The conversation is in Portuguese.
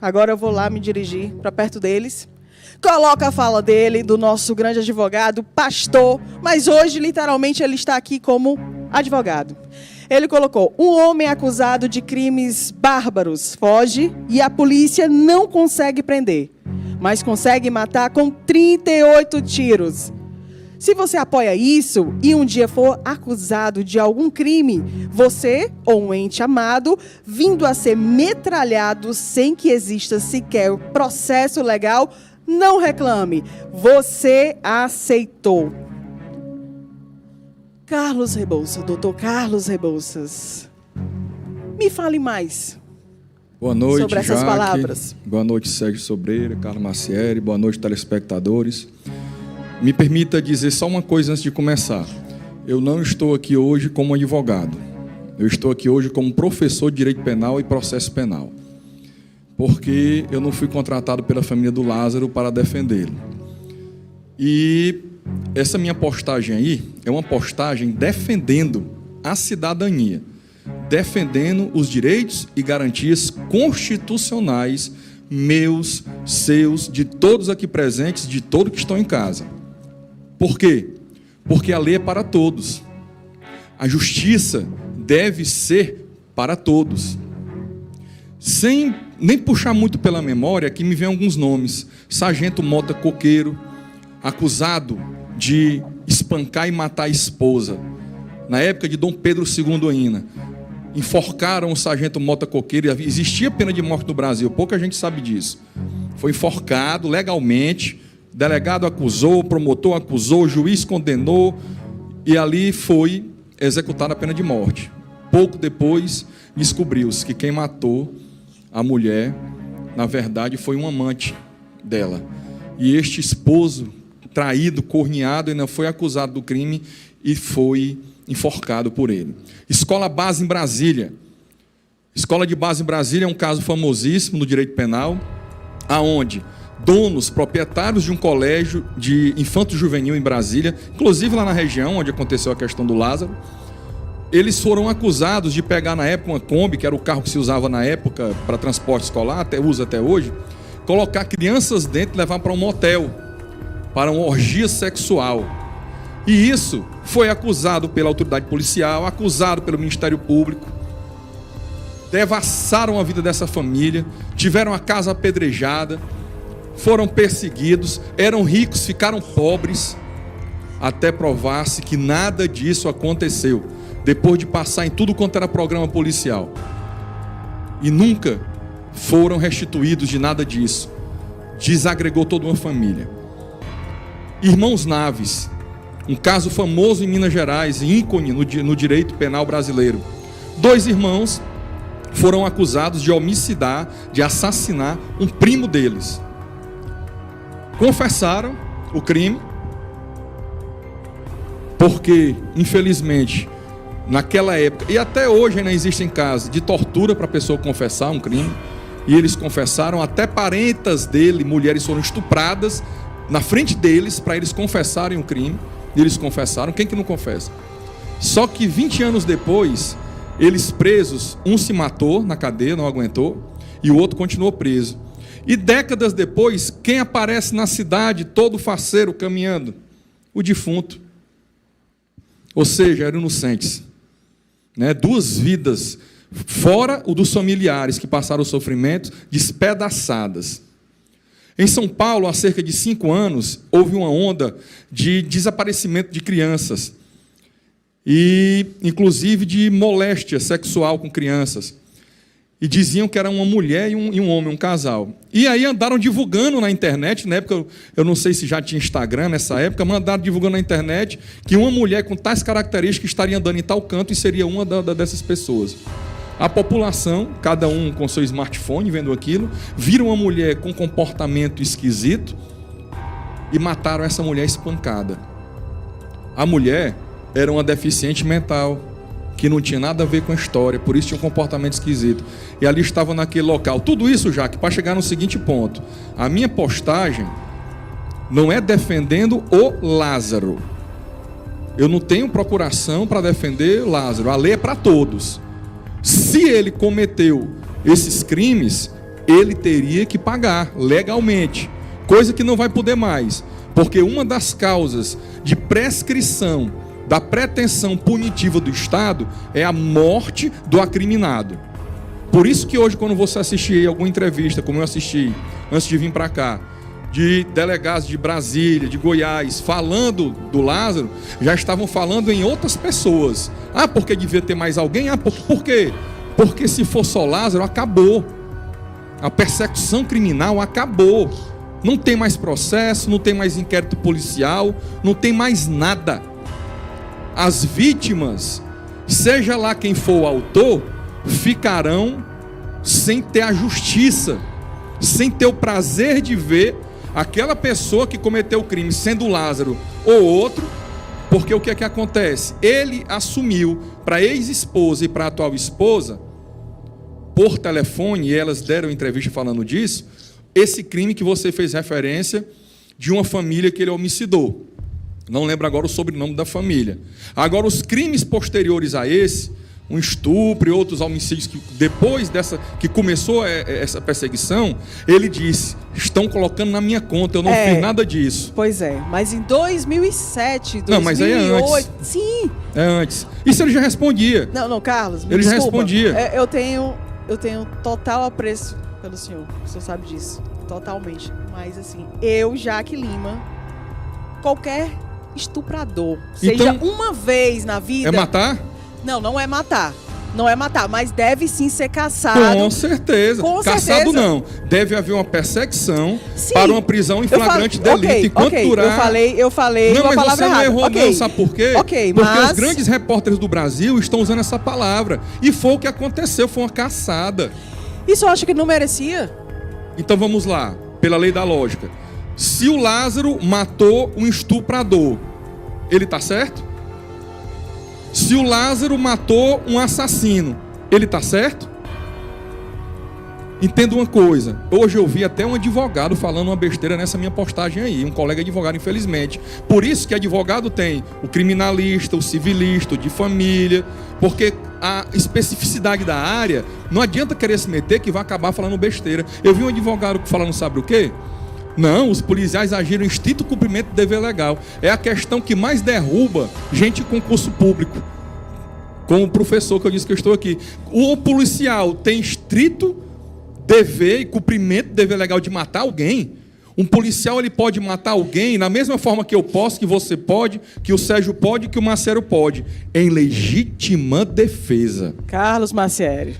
Agora eu vou lá me dirigir para perto deles. Coloca a fala dele, do nosso grande advogado, pastor, mas hoje, literalmente, ele está aqui como advogado. Ele colocou: um homem acusado de crimes bárbaros foge e a polícia não consegue prender, mas consegue matar com 38 tiros. Se você apoia isso e um dia for acusado de algum crime, você ou um ente amado vindo a ser metralhado sem que exista sequer processo legal, não reclame. Você aceitou. Carlos Rebouças, doutor Carlos Rebouças, me fale mais. Boa noite, sobre essas Jaque. palavras. Boa noite, Sérgio Sobreira, Carlos Macieri. Boa noite, telespectadores. Me permita dizer só uma coisa antes de começar. Eu não estou aqui hoje como advogado. Eu estou aqui hoje como professor de Direito Penal e Processo Penal. Porque eu não fui contratado pela família do Lázaro para defendê-lo. E essa minha postagem aí é uma postagem defendendo a cidadania, defendendo os direitos e garantias constitucionais meus, seus, de todos aqui presentes, de todos que estão em casa. Por quê? Porque a lei é para todos. A justiça deve ser para todos. Sem nem puxar muito pela memória, aqui me vem alguns nomes. Sargento Mota Coqueiro, acusado de espancar e matar a esposa. Na época de Dom Pedro II ainda. Enforcaram o sargento Mota Coqueiro. Existia pena de morte no Brasil, pouca gente sabe disso. Foi enforcado legalmente. Delegado acusou, promotor acusou, juiz condenou e ali foi executada a pena de morte. Pouco depois, descobriu-se que quem matou a mulher, na verdade, foi um amante dela. E este esposo, traído, corneado, ainda foi acusado do crime e foi enforcado por ele. Escola Base em Brasília. Escola de Base em Brasília é um caso famosíssimo no direito penal, aonde donos, proprietários de um colégio de infanto-juvenil em Brasília, inclusive lá na região onde aconteceu a questão do Lázaro, eles foram acusados de pegar na época uma Kombi, que era o carro que se usava na época para transporte escolar, usa até hoje, colocar crianças dentro e levar para um motel, para uma orgia sexual. E isso foi acusado pela autoridade policial, acusado pelo Ministério Público, devassaram a vida dessa família, tiveram a casa apedrejada, foram perseguidos, eram ricos, ficaram pobres, até provar-se que nada disso aconteceu, depois de passar em tudo quanto era programa policial. E nunca foram restituídos de nada disso. Desagregou toda uma família. Irmãos Naves, um caso famoso em Minas Gerais, ícone no direito penal brasileiro. 2 irmãos foram acusados de homicidar, de assassinar um primo deles. Confessaram o crime, porque, infelizmente, naquela época, e até hoje ainda existem casos de tortura para a pessoa confessar um crime, e eles confessaram, até parentas dele, mulheres foram estupradas na frente deles para eles confessarem o crime, e eles confessaram. Quem que não confessa? Só que 20 anos depois, eles presos, um se matou na cadeia, não aguentou, e o outro continuou preso. E décadas depois, quem aparece na cidade todo faceiro caminhando? O defunto. Ou seja, eram inocentes. 2 vidas, fora o dos familiares que passaram sofrimentos, despedaçadas. Em São Paulo, há cerca de 5 anos, houve uma onda de desaparecimento de crianças. E, inclusive, de moléstia sexual com crianças. E diziam que era uma mulher e um homem, um casal. E aí andaram divulgando na internet, na época, eu não sei se já tinha Instagram nessa época, mas andaram divulgando na internet que uma mulher com tais características estaria andando em tal canto e seria uma dessas pessoas. A população, cada um com seu smartphone vendo aquilo, viram uma mulher com comportamento esquisito e mataram essa mulher espancada. A mulher era uma deficiente mental, que não tinha nada a ver com a história, por isso tinha um comportamento esquisito. E ali estavam naquele local. Tudo isso, Jaque, para chegar no seguinte ponto. A minha postagem não é defendendo o Lázaro. Eu não tenho procuração para defender Lázaro. A lei é para todos. Se ele cometeu esses crimes, ele teria que pagar legalmente, coisa que não vai poder mais, porque uma das causas de prescrição da pretensão punitiva do Estado é a morte do acriminado. Por isso que hoje, quando você assistir alguma entrevista, como eu assisti antes de vir para cá, de delegados de Brasília, de Goiás, falando do Lázaro, já estavam falando em outras pessoas. Ah, porque devia ter mais alguém? Ah, por quê? Porque se for só Lázaro, acabou. A persecução criminal acabou. Não tem mais processo, não tem mais inquérito policial, não tem mais nada. As vítimas, seja lá quem for o autor, ficarão sem ter a justiça, sem ter o prazer de ver aquela pessoa que cometeu o crime, sendo Lázaro ou outro, porque o que é que acontece? Ele assumiu para a ex-esposa e para a atual esposa, por telefone, e elas deram entrevista falando disso, esse crime que você fez referência de uma família que ele homicidou. Não lembro agora o sobrenome da família. Agora, os crimes posteriores a esse, um estupro e outros homicídios, que depois que começou essa perseguição, ele disse: estão colocando na minha conta, eu não fiz nada disso. Pois é, mas em 2007, 2008... Não, mas aí é antes. Sim. É antes. Isso ele já respondia. Não, Carlos, ele já respondia. Eu tenho total apreço pelo senhor sabe disso, totalmente. Mas assim, Jaque Lima, qualquer estuprador, seja uma vez na vida... É matar? Não é matar. Não é matar, mas deve sim ser caçado. Com certeza. Caçado não. Deve haver uma perseguição para uma prisão em flagrante delito. Enquanto durar... Eu falei não, uma mas palavra você não errou errada. Não, sabe por quê? Porque os grandes repórteres do Brasil estão usando essa palavra. E foi o que aconteceu, foi uma caçada. Isso eu acho que não merecia. Então vamos lá, pela lei da lógica. Se o Lázaro matou um estuprador, ele está certo? Se o Lázaro matou um assassino, ele está certo? Entenda uma coisa, hoje eu vi até um advogado falando uma besteira nessa minha postagem aí, um colega advogado, infelizmente. Por isso que advogado tem o criminalista, o civilista, o de família, porque a especificidade da área, não adianta querer se meter que vai acabar falando besteira. Eu vi um advogado falando, sabe o quê? Não, os policiais agiram em estrito cumprimento do dever legal. É a questão que mais derruba gente em concurso público. Com o professor que eu disse que eu estou aqui. O policial tem estrito dever e cumprimento do dever legal de matar alguém? Um policial, ele pode matar alguém da mesma forma que eu posso, que você pode, que o Sérgio pode, que o Marcelo pode, em legítima defesa. Carlos Macieri.